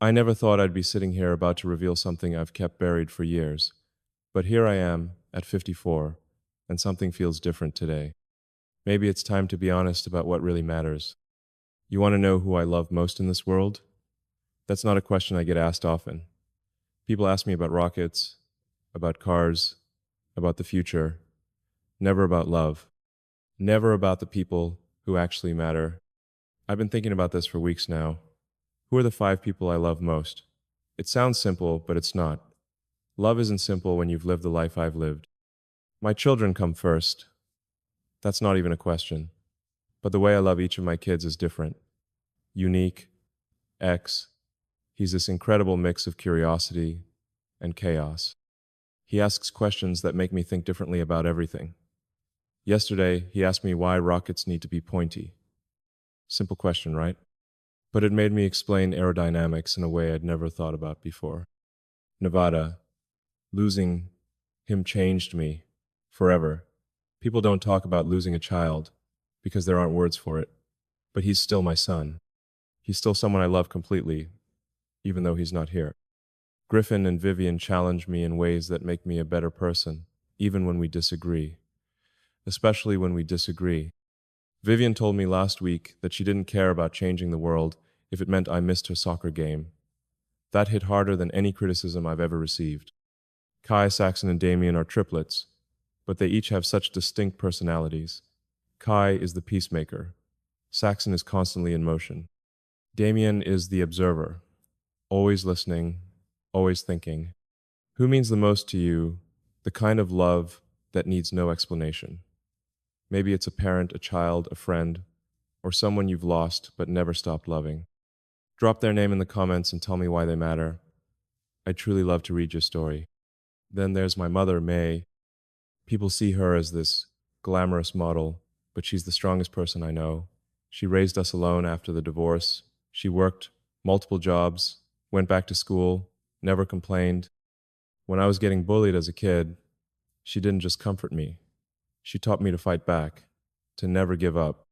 I never thought I'd be sitting here about to reveal something I've kept buried for years. But here I am, at 54, and something feels different today. Maybe it's time to be honest about what really matters. You want to know who I love most in this world? That's not a question I get asked often. People ask me about rockets, about cars, about the future, never about love, never about the people who actually matter. I've been thinking about this for weeks now. Who are the 5 people I love most? It sounds simple, but it's not. Love isn't simple when you've lived the life I've lived. My children come first. That's not even a question. But the way I love each of my kids is different. Unique. X. He's this incredible mix of curiosity and chaos. He asks questions that make me think differently about everything. Yesterday, he asked me why rockets need to be pointy. Simple question, right? But it made me explain aerodynamics in a way I'd never thought about before. Nevada, losing him changed me forever. People don't talk about losing a child because there aren't words for it. But he's still my son. He's still someone I love completely, even though he's not here. Griffin and Vivian challenge me in ways that make me a better person, even when we disagree. Especially when we disagree. Vivian told me last week that she didn't care about changing the world if it meant I missed her soccer game. That hit harder than any criticism I've ever received. Kai, Saxon, and Damien are triplets, but they each have such distinct personalities. Kai is the peacemaker. Saxon is constantly in motion. Damien is the observer, always listening, always thinking. Who means the most to you, the kind of love that needs no explanation? Maybe it's a parent, a child, a friend, or someone you've lost but never stopped loving. Drop their name in the comments and tell me why they matter. I'd truly love to read your story. Then there's my mother, May. People see her as this glamorous model, but she's the strongest person I know. She raised us alone after the divorce. She worked multiple jobs, went back to school, never complained. When I was getting bullied as a kid, she didn't just comfort me. She taught me to fight back, to never give up.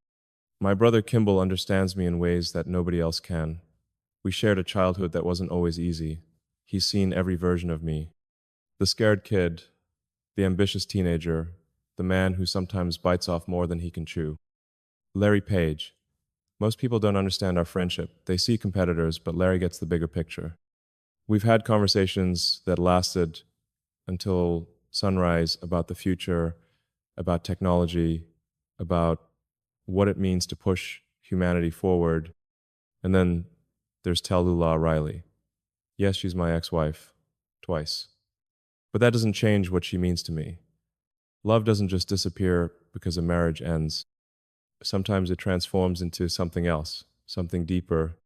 My brother Kimball understands me in ways that nobody else can. We shared a childhood that wasn't always easy. He's seen every version of me. The scared kid, the ambitious teenager, the man who sometimes bites off more than he can chew. Larry Page. Most people don't understand our friendship. They see competitors, but Larry gets the bigger picture. We've had conversations that lasted until sunrise about the future, about technology, about what it means to push humanity forward. And then there's Tallulah Riley. Yes, she's my ex-wife. Twice. But that doesn't change what she means to me. Love doesn't just disappear because a marriage ends. Sometimes it transforms into something else, something deeper.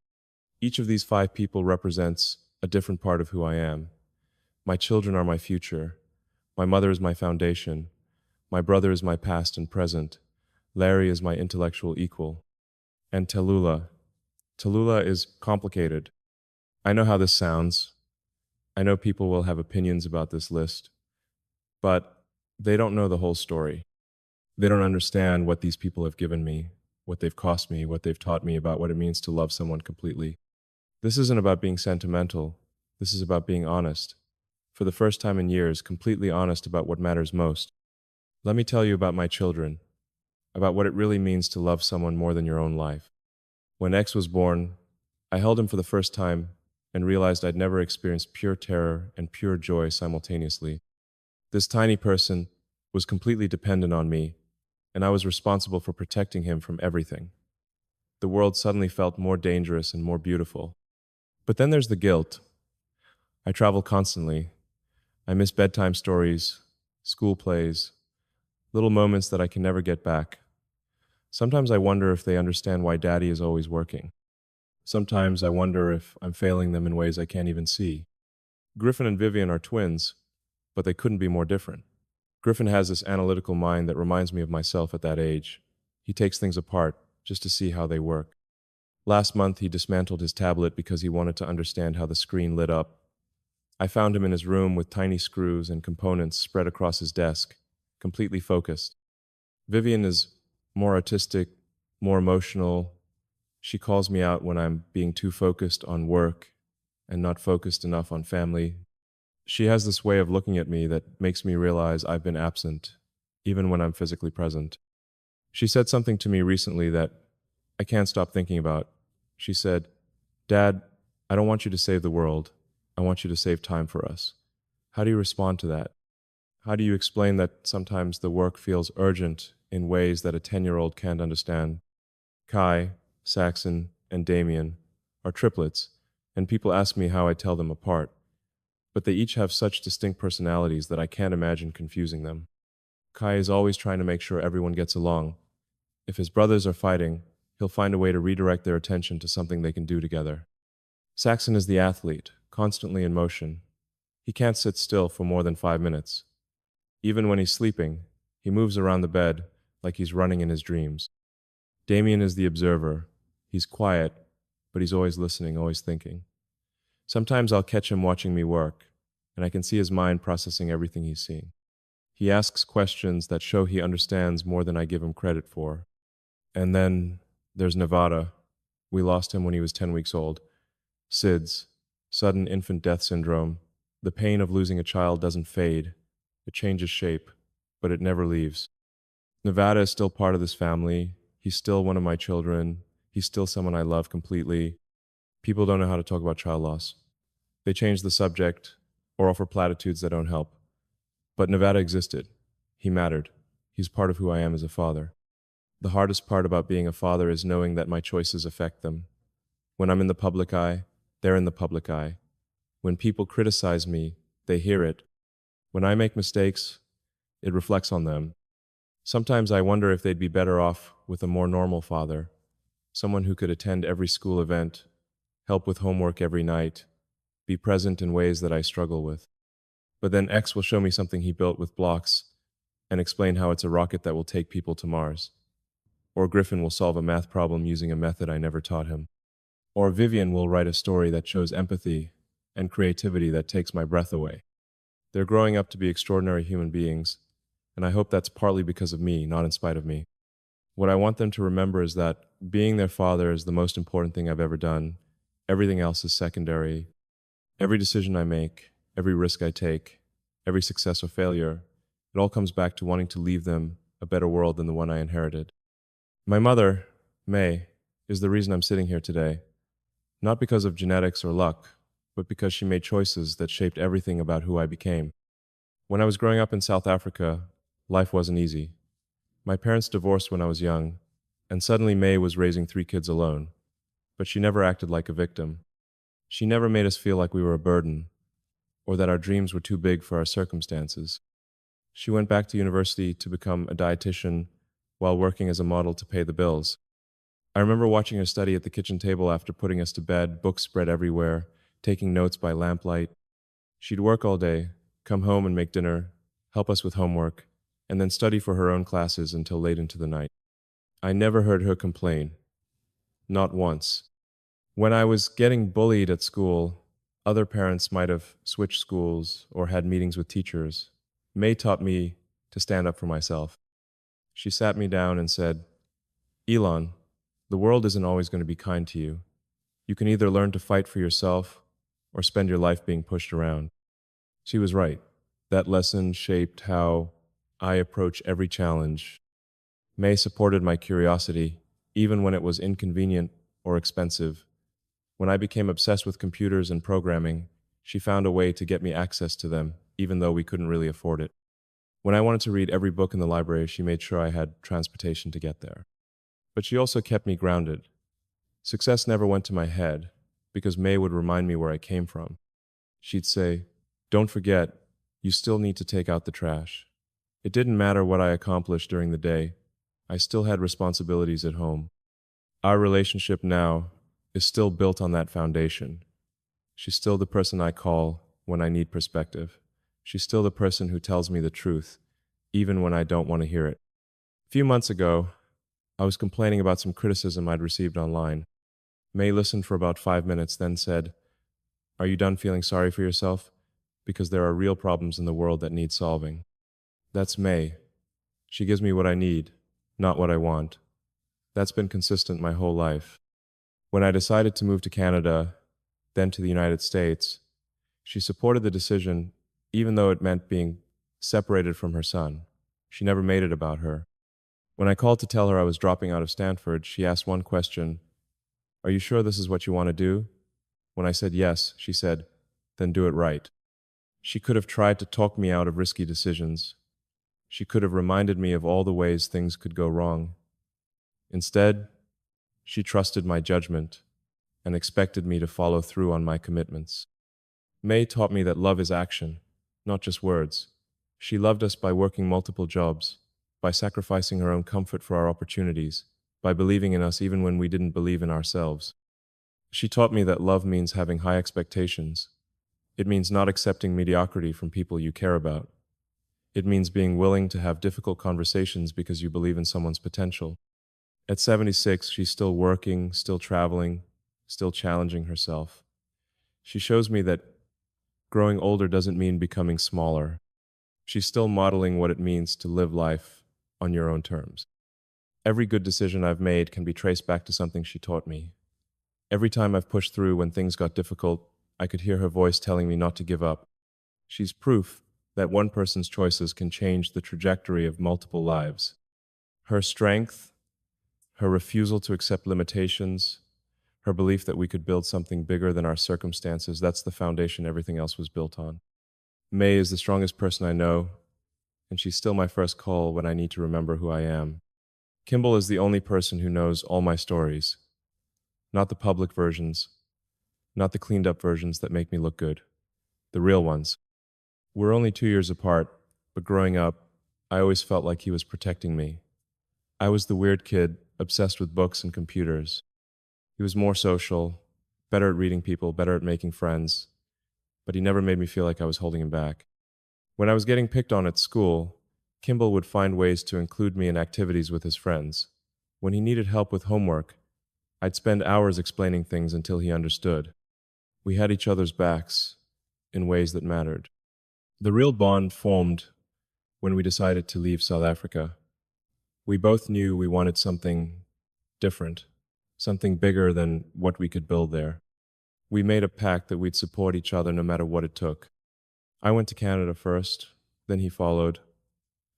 Each of these 5 people represents a different part of who I am. My children are my future. My mother is my foundation. My brother is my past and present. Larry is my intellectual equal. And Tallulah. Tallulah is complicated. I know how this sounds. I know people will have opinions about this list, but they don't know the whole story. They don't understand what these people have given me, what they've cost me, what they've taught me about what it means to love someone completely. This isn't about being sentimental. This is about being honest. For the first time in years, completely honest about what matters most. Let me tell you about my children, about what it really means to love someone more than your own life. When X was born, I held him for the first time and realized I'd never experienced pure terror and pure joy simultaneously. This tiny person was completely dependent on me, and I was responsible for protecting him from everything. The world suddenly felt more dangerous and more beautiful. But then there's the guilt. I travel constantly. I miss bedtime stories, school plays, little moments that I can never get back. Sometimes I wonder if they understand why Daddy is always working. Sometimes I wonder if I'm failing them in ways I can't even see. Griffin and Vivian are twins, but they couldn't be more different. Griffin has this analytical mind that reminds me of myself at that age. He takes things apart just to see how they work. Last month, he dismantled his tablet because he wanted to understand how the screen lit up. I found him in his room with tiny screws and components spread across his desk, completely focused. Vivian is more artistic, more emotional. She calls me out when I'm being too focused on work and not focused enough on family. She has this way of looking at me that makes me realize I've been absent, even when I'm physically present. She said something to me recently that I can't stop thinking about. She said, "Dad, I don't want you to save the world. I want you to save time for us." How do you respond to that? How do you explain that sometimes the work feels urgent in ways that a 10-year-old can't understand? Kai, Saxon, and Damien are triplets, and people ask me how I tell them apart. But they each have such distinct personalities that I can't imagine confusing them. Kai is always trying to make sure everyone gets along. If his brothers are fighting, he'll find a way to redirect their attention to something they can do together. Saxon is the athlete, constantly in motion. He can't sit still for more than 5 minutes. Even when he's sleeping, he moves around the bed like he's running in his dreams. Damien is the observer. He's quiet, but he's always listening, always thinking. Sometimes I'll catch him watching me work, and I can see his mind processing everything he's seeing. He asks questions that show he understands more than I give him credit for. And then there's Nevada. We lost him when he was 10 weeks old. SIDS, sudden infant death syndrome. The pain of losing a child doesn't fade. It changes shape, but it never leaves. Nevada is still part of this family. He's still one of my children. He's still someone I love completely. People don't know how to talk about child loss. They change the subject or offer platitudes that don't help. But Nevada existed. He mattered. He's part of who I am as a father. The hardest part about being a father is knowing that my choices affect them. When I'm in the public eye, they're in the public eye. When people criticize me, they hear it. When I make mistakes, it reflects on them. Sometimes I wonder if they'd be better off with a more normal father, someone who could attend every school event, help with homework every night, be present in ways that I struggle with. But then X will show me something he built with blocks and explain how it's a rocket that will take people to Mars. Or Griffin will solve a math problem using a method I never taught him. Or Vivian will write a story that shows empathy and creativity that takes my breath away. They're growing up to be extraordinary human beings, and I hope that's partly because of me, not in spite of me. What I want them to remember is that being their father is the most important thing I've ever done. Everything else is secondary. Every decision I make, every risk I take, every success or failure, it all comes back to wanting to leave them a better world than the one I inherited. My mother, May, is the reason I'm sitting here today. Not because of genetics or luck, but because she made choices that shaped everything about who I became. When I was growing up in South Africa, life wasn't easy. My parents divorced when I was young, and suddenly May was raising 3 kids alone. But she never acted like a victim. She never made us feel like we were a burden, or that our dreams were too big for our circumstances. She went back to university to become a dietitian while working as a model to pay the bills. I remember watching her study at the kitchen table after putting us to bed, books spread everywhere, taking notes by lamplight. She'd work all day, come home and make dinner, help us with homework, and then study for her own classes until late into the night. I never heard her complain. Not once. When I was getting bullied at school, other parents might have switched schools or had meetings with teachers. May taught me to stand up for myself. She sat me down and said, "Elon, the world isn't always going to be kind to you. You can either learn to fight for yourself or spend your life being pushed around." She was right. That lesson shaped how I approach every challenge. May supported my curiosity, even when it was inconvenient or expensive. When I became obsessed with computers and programming, she found a way to get me access to them, even though we couldn't really afford it. When I wanted to read every book in the library, she made sure I had transportation to get there. But she also kept me grounded. Success never went to my head, because May would remind me where I came from. She'd say, "Don't forget, you still need to take out the trash." It didn't matter what I accomplished during the day. I still had responsibilities at home. Our relationship now is still built on that foundation. She's still the person I call when I need perspective. She's still the person who tells me the truth, even when I don't want to hear it. A few months ago, I was complaining about some criticism I'd received online. May listened for about 5 minutes, then said, "Are you done feeling sorry for yourself? Because there are real problems in the world that need solving." That's May. She gives me what I need, not what I want. That's been consistent my whole life. When I decided to move to Canada, then to the United States. She supported the decision, even though it meant being separated from her son. She never made it about her. When I called to tell her I was dropping out of Stanford, she asked one question: "Are you sure this is what you want to do?" When I said yes, she said, "Then do it right." She could have tried to talk me out of risky decisions. She could have reminded me of all the ways things could go wrong. Instead, she trusted my judgment and expected me to follow through on my commitments. May taught me that love is action, not just words. She loved us by working multiple jobs, by sacrificing her own comfort for our opportunities, by believing in us even when we didn't believe in ourselves. She taught me that love means having high expectations. It means not accepting mediocrity from people you care about. It means being willing to have difficult conversations because you believe in someone's potential. At 76, she's still working, still traveling, still challenging herself. She shows me that growing older doesn't mean becoming smaller. She's still modeling what it means to live life on your own terms. Every good decision I've made can be traced back to something she taught me. Every time I've pushed through when things got difficult, I could hear her voice telling me not to give up. She's proof that one person's choices can change the trajectory of multiple lives. Her strength, her refusal to accept limitations, her belief that we could build something bigger than our circumstances, that's the foundation everything else was built on. May is the strongest person I know, and she's still my first call when I need to remember who I am. Kimball is the only person who knows all my stories, not the public versions, not the cleaned up versions that make me look good, the real ones. We're only 2 years apart, but growing up, I always felt like he was protecting me. I was the weird kid, obsessed with books and computers. He was more social, better at reading people, better at making friends, but he never made me feel like I was holding him back. When I was getting picked on at school, Kimball would find ways to include me in activities with his friends. When he needed help with homework, I'd spend hours explaining things until he understood. We had each other's backs in ways that mattered. The real bond formed when we decided to leave South Africa. We both knew we wanted something different, something bigger than what we could build there. We made a pact that we'd support each other no matter what it took. I went to Canada first, then he followed.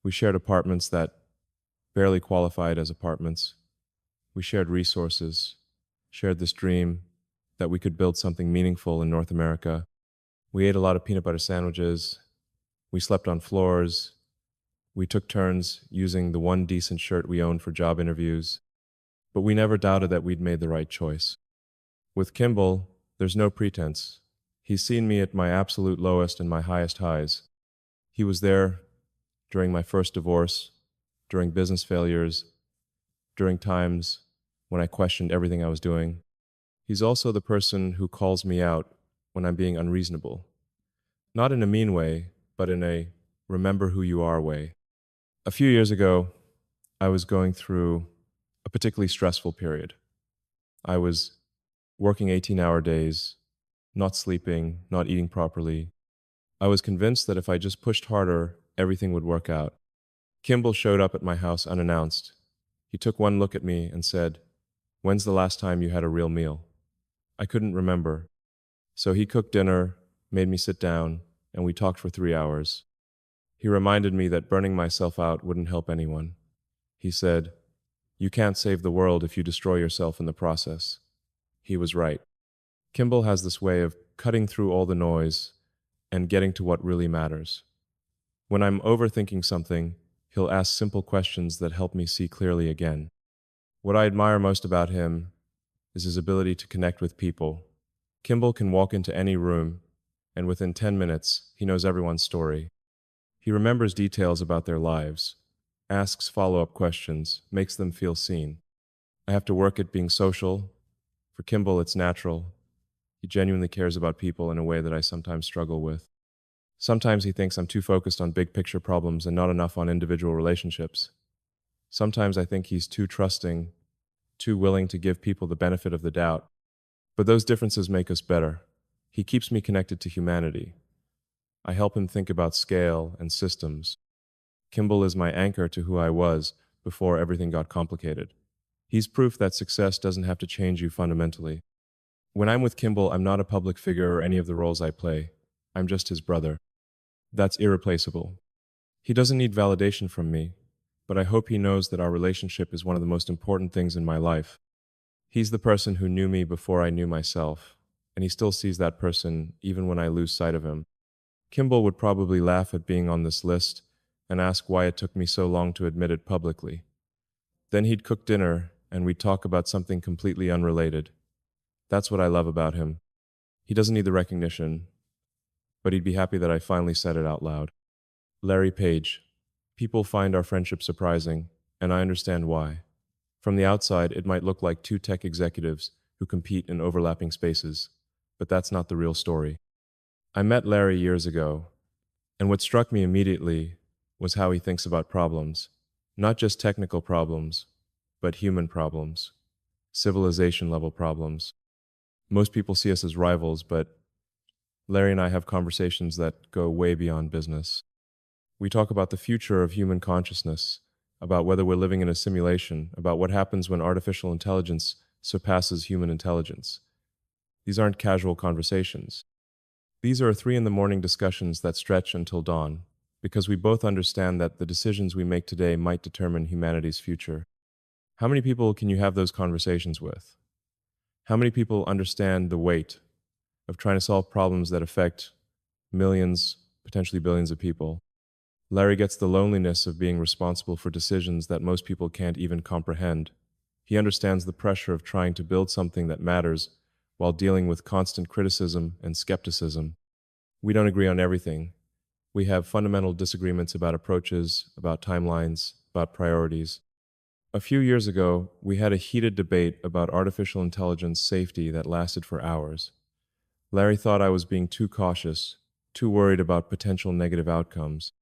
We shared apartments that barely qualified as apartments. We shared resources, shared this dream that we could build something meaningful in North America. We ate a lot of peanut butter sandwiches. We slept on floors. We took turns using the one decent shirt we owned for job interviews. But we never doubted that we'd made the right choice. With Kimball, there's no pretense. He's seen me at my absolute lowest and my highest highs. He was there during my first divorce, during business failures, during times when I questioned everything I was doing. He's also the person who calls me out when I'm being unreasonable. Not in a mean way, but in a remember who you are way. A few years ago, I was going through a particularly stressful period. I was working 18-hour days, not sleeping, not eating properly. I was convinced that if I just pushed harder, everything would work out. Kimball showed up at my house unannounced. He took one look at me and said, "When's the last time you had a real meal?" I couldn't remember. So he cooked dinner, made me sit down, and we talked for 3 hours. He reminded me that burning myself out wouldn't help anyone. He said, "You can't save the world if you destroy yourself in the process." He was right. Kimball has this way of cutting through all the noise and getting to what really matters. When I'm overthinking something, he'll ask simple questions that help me see clearly again. What I admire most about him is his ability to connect with people. Kimball can walk into any room, and within 10 minutes, he knows everyone's story. He remembers details about their lives, asks follow-up questions, makes them feel seen. I have to work at being social. For Kimball, it's natural. He genuinely cares about people in a way that I sometimes struggle with. Sometimes he thinks I'm too focused on big picture problems and not enough on individual relationships. Sometimes I think he's too trusting, too willing to give people the benefit of the doubt. But those differences make us better. He keeps me connected to humanity. I help him think about scale and systems. Kimball is my anchor to who I was before everything got complicated. He's proof that success doesn't have to change you fundamentally. When I'm with Kimball, I'm not a public figure or any of the roles I play. I'm just his brother. That's irreplaceable. He doesn't need validation from me, but I hope he knows that our relationship is one of the most important things in my life. He's the person who knew me before I knew myself, and he still sees that person even when I lose sight of him. Kimball would probably laugh at being on this list and ask why it took me so long to admit it publicly. Then he'd cook dinner and we'd talk about something completely unrelated. That's what I love about him. He doesn't need the recognition, but he'd be happy that I finally said it out loud. Larry Page. People find our friendship surprising, and I understand why. From the outside, it might look like two tech executives who compete in overlapping spaces, but that's not the real story. I met Larry years ago, and what struck me immediately was how he thinks about problems. Not just technical problems, but human problems, civilization level problems. Most people see us as rivals, but Larry and I have conversations that go way beyond business. We talk about the future of human consciousness, about whether we're living in a simulation, about what happens when artificial intelligence surpasses human intelligence. These aren't casual conversations. These are 3 in the morning discussions that stretch until dawn, because we both understand that the decisions we make today might determine humanity's future. How many people can you have those conversations with? How many people understand the weight of trying to solve problems that affect millions, potentially billions of people? Larry gets the loneliness of being responsible for decisions that most people can't even comprehend. He understands the pressure of trying to build something that matters while dealing with constant criticism and skepticism. We don't agree on everything. We have fundamental disagreements about approaches, about timelines, about priorities. A few years ago, we had a heated debate about artificial intelligence safety that lasted for hours. Larry thought I was being too cautious, too worried about potential negative outcomes.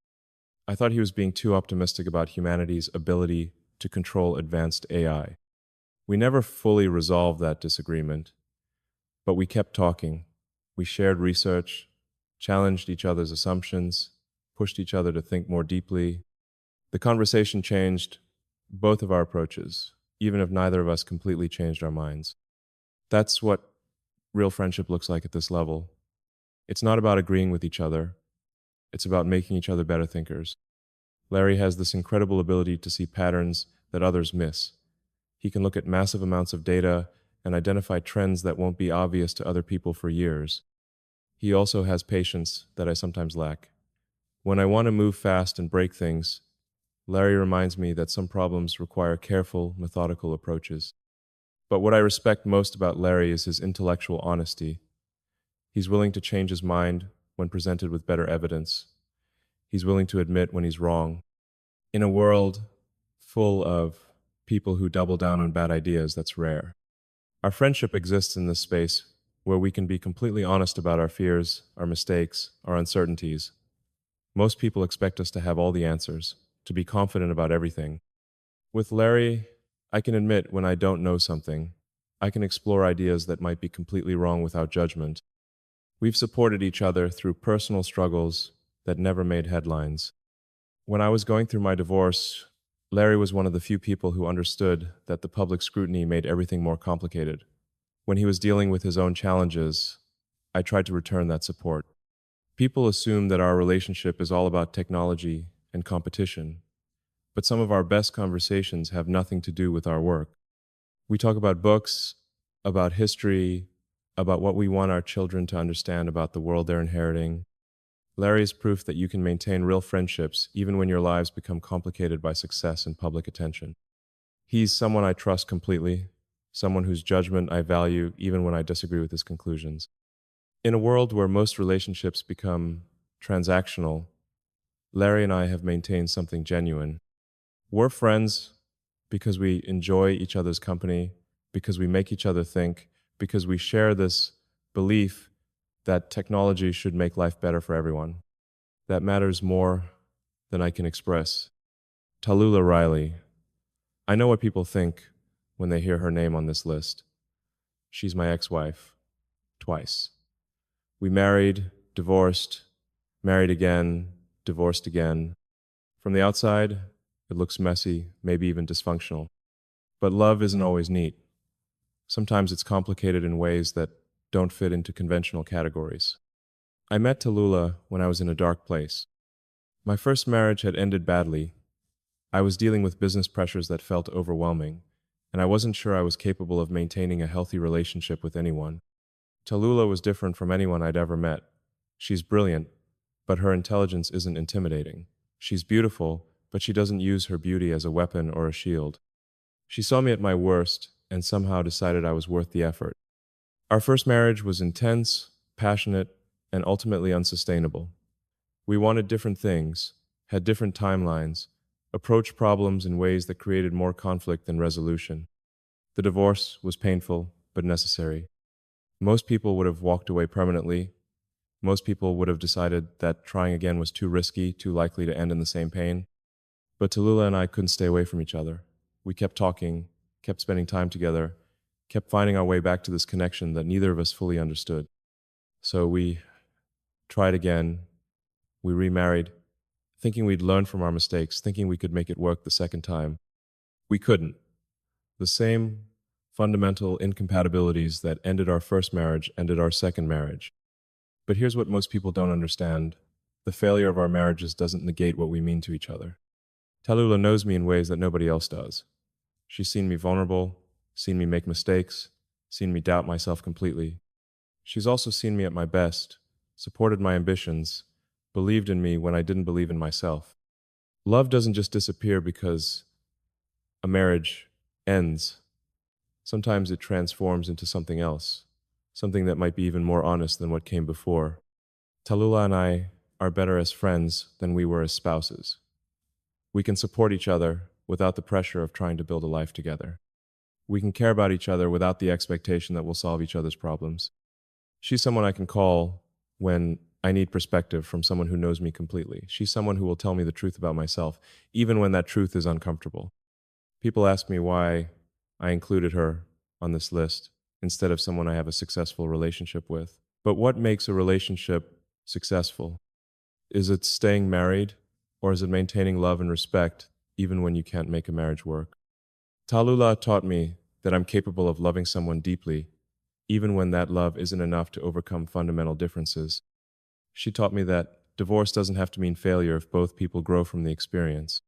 I thought he was being too optimistic about humanity's ability to control advanced AI. We never fully resolved that disagreement, but we kept talking. We shared research, challenged each other's assumptions, pushed each other to think more deeply. The conversation changed both of our approaches, even if neither of us completely changed our minds. That's what real friendship looks like at this level. It's not about agreeing with each other. It's about making each other better thinkers. Larry has this incredible ability to see patterns that others miss. He can look at massive amounts of data and identify trends that won't be obvious to other people for years. He also has patience that I sometimes lack. When I want to move fast and break things, Larry reminds me that some problems require careful, methodical approaches. But what I respect most about Larry is his intellectual honesty. He's willing to change his mind when presented with better evidence. He's willing to admit when he's wrong. In a world full of people who double down on bad ideas, that's rare. Our friendship exists in this space where we can be completely honest about our fears, our mistakes, our uncertainties. Most people expect us to have all the answers, to be confident about everything. With Larry, I can admit when I don't know something. I can explore ideas that might be completely wrong without judgment. We've supported each other through personal struggles that never made headlines. When I was going through my divorce, Larry was one of the few people who understood that the public scrutiny made everything more complicated. When he was dealing with his own challenges, I tried to return that support. People assume that our relationship is all about technology and competition, but some of our best conversations have nothing to do with our work. We talk about books, about history, about what we want our children to understand about the world they're inheriting. Larry is proof that you can maintain real friendships even when your lives become complicated by success and public attention. He's someone I trust completely, someone whose judgment I value even when I disagree with his conclusions. In a world where most relationships become transactional, Larry and I have maintained something genuine. We're friends because we enjoy each other's company, because we make each other think, because we share this belief that technology should make life better for everyone. That matters more than I can express. Tallulah Riley. I know what people think when they hear her name on this list. She's my ex-wife, twice. We married, divorced, married again, divorced again. From the outside, it looks messy, maybe even dysfunctional. But love isn't always neat. Sometimes it's complicated in ways that don't fit into conventional categories. I met Tallulah when I was in a dark place. My first marriage had ended badly. I was dealing with business pressures that felt overwhelming, and I wasn't sure I was capable of maintaining a healthy relationship with anyone. Tallulah was different from anyone I'd ever met. She's brilliant, but her intelligence isn't intimidating. She's beautiful, but she doesn't use her beauty as a weapon or a shield. She saw me at my worst and somehow decided I was worth the effort. Our first marriage was intense, passionate, and ultimately unsustainable. We wanted different things, had different timelines, approached problems in ways that created more conflict than resolution. The divorce was painful, but necessary. Most people would have walked away permanently. Most people would have decided that trying again was too risky, too likely to end in the same pain. But Tallulah and I couldn't stay away from each other. We kept talking, kept spending time together, kept finding our way back to this connection that neither of us fully understood. So we tried again. We remarried, thinking we'd learn from our mistakes, thinking we could make it work the second time. We couldn't. The same fundamental incompatibilities that ended our first marriage ended our second marriage. But here's what most people don't understand. The failure of our marriages doesn't negate what we mean to each other. Tallulah knows me in ways that nobody else does. She's seen me vulnerable, seen me make mistakes, seen me doubt myself completely. She's also seen me at my best, supported my ambitions, believed in me when I didn't believe in myself. Love doesn't just disappear because a marriage ends. Sometimes it transforms into something else, something that might be even more honest than what came before. Tallulah and I are better as friends than we were as spouses. We can support each other without the pressure of trying to build a life together. We can care about each other without the expectation that we'll solve each other's problems. She's someone I can call when I need perspective from someone who knows me completely. She's someone who will tell me the truth about myself, even when that truth is uncomfortable. People ask me why I included her on this list instead of someone I have a successful relationship with. But what makes a relationship successful? Is it staying married, or is it maintaining love and respect even when you can't make a marriage work? Tallulah taught me that I'm capable of loving someone deeply, even when that love isn't enough to overcome fundamental differences. She taught me that divorce doesn't have to mean failure if both people grow from the experience.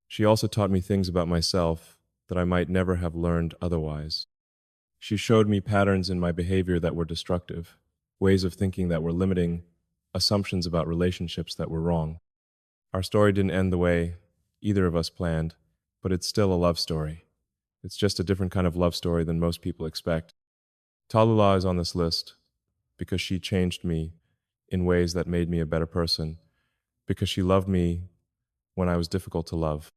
She also taught me things about myself that I might never have learned otherwise. She showed me patterns in my behavior that were destructive, ways of thinking that were limiting, assumptions about relationships that were wrong. Our story didn't end the way either of us planned, but it's still a love story. It's just a different kind of love story than most people expect. Tallulah is on this list because she changed me in ways that made me a better person, because she loved me when I was difficult to love,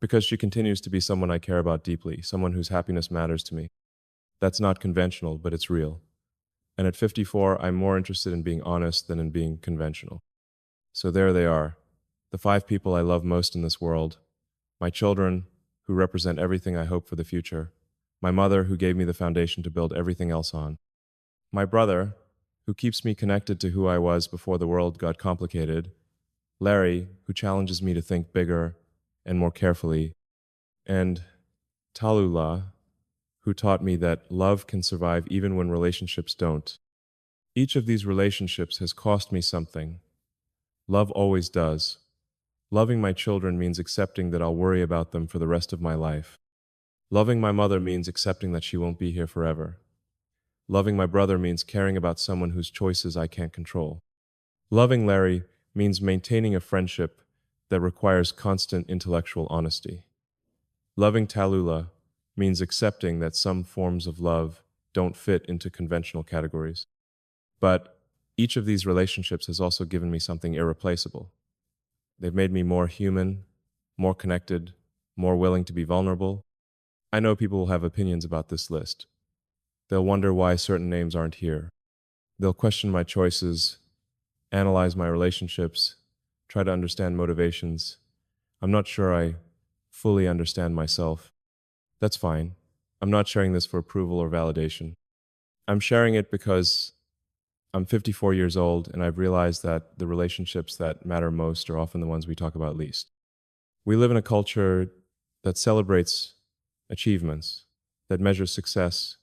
because she continues to be someone I care about deeply, someone whose happiness matters to me. That's not conventional, but it's real. And at 54, I'm more interested in being honest than in being conventional. So there they are, the 5 people I love most in this world. My children, who represent everything I hope for the future. My mother, who gave me the foundation to build everything else on. My brother, who keeps me connected to who I was before the world got complicated. Larry, who challenges me to think bigger and more carefully. And Tallulah, who taught me that love can survive even when relationships don't. Each of these relationships has cost me something. Love always does. Loving my children means accepting that I'll worry about them for the rest of my life. Loving my mother means accepting that she won't be here forever. Loving my brother means caring about someone whose choices I can't control. Loving Larry means maintaining a friendship that requires constant intellectual honesty. Loving Tallulah means accepting that some forms of love don't fit into conventional categories. But each of these relationships has also given me something irreplaceable. They've made me more human, more connected, more willing to be vulnerable. I know people will have opinions about this list. They'll wonder why certain names aren't here. They'll question my choices, analyze my relationships, try to understand motivations. I'm not sure I fully understand myself. That's fine. I'm not sharing this for approval or validation. I'm sharing it because I'm 54 years old and I've realized that the relationships that matter most are often the ones we talk about least. We live in a culture that celebrates achievements, that measures success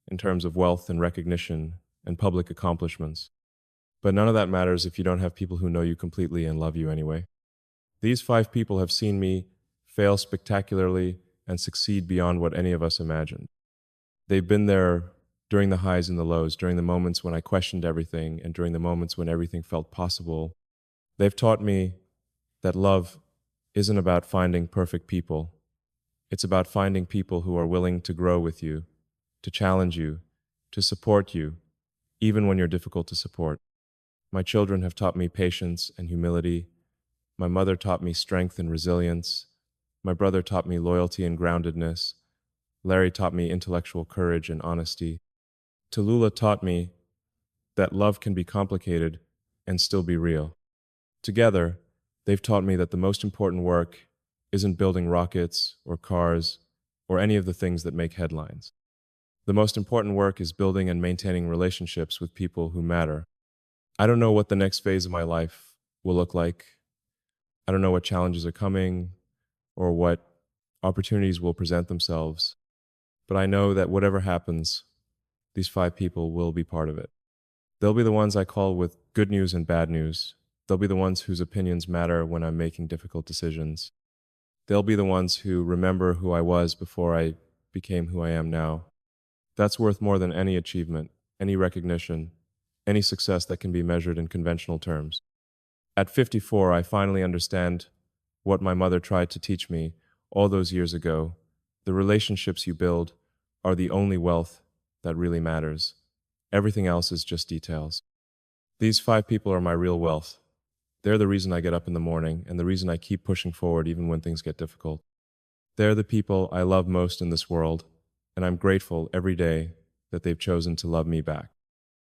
in terms of wealth and recognition and public accomplishments. But none of that matters if you don't have people who know you completely and love you anyway. These 5 people have seen me fail spectacularly and succeed beyond what any of us imagined. They've been there during the highs and the lows, during the moments when I questioned everything, and during the moments when everything felt possible. They've taught me that love isn't about finding perfect people. It's about finding people who are willing to grow with you, to challenge you, to support you, even when you're difficult to support. My children have taught me patience and humility. My mother taught me strength and resilience. My brother taught me loyalty and groundedness. Larry taught me intellectual courage and honesty. Tallulah taught me that love can be complicated and still be real. Together, they've taught me that the most important work isn't building rockets or cars or any of the things that make headlines. The most important work is building and maintaining relationships with people who matter. I don't know what the next phase of my life will look like. I don't know what challenges are coming or what opportunities will present themselves. But I know that whatever happens, these 5 people will be part of it. They'll be the ones I call with good news and bad news. They'll be the ones whose opinions matter when I'm making difficult decisions. They'll be the ones who remember who I was before I became who I am now. That's worth more than any achievement, any recognition, any success that can be measured in conventional terms. At 54, I finally understand what my mother tried to teach me all those years ago. The relationships you build are the only wealth that really matters. Everything else is just details. These 5 people are my real wealth. They're the reason I get up in the morning and the reason I keep pushing forward even when things get difficult. They're the people I love most in this world, and I'm grateful every day that they've chosen to love me back.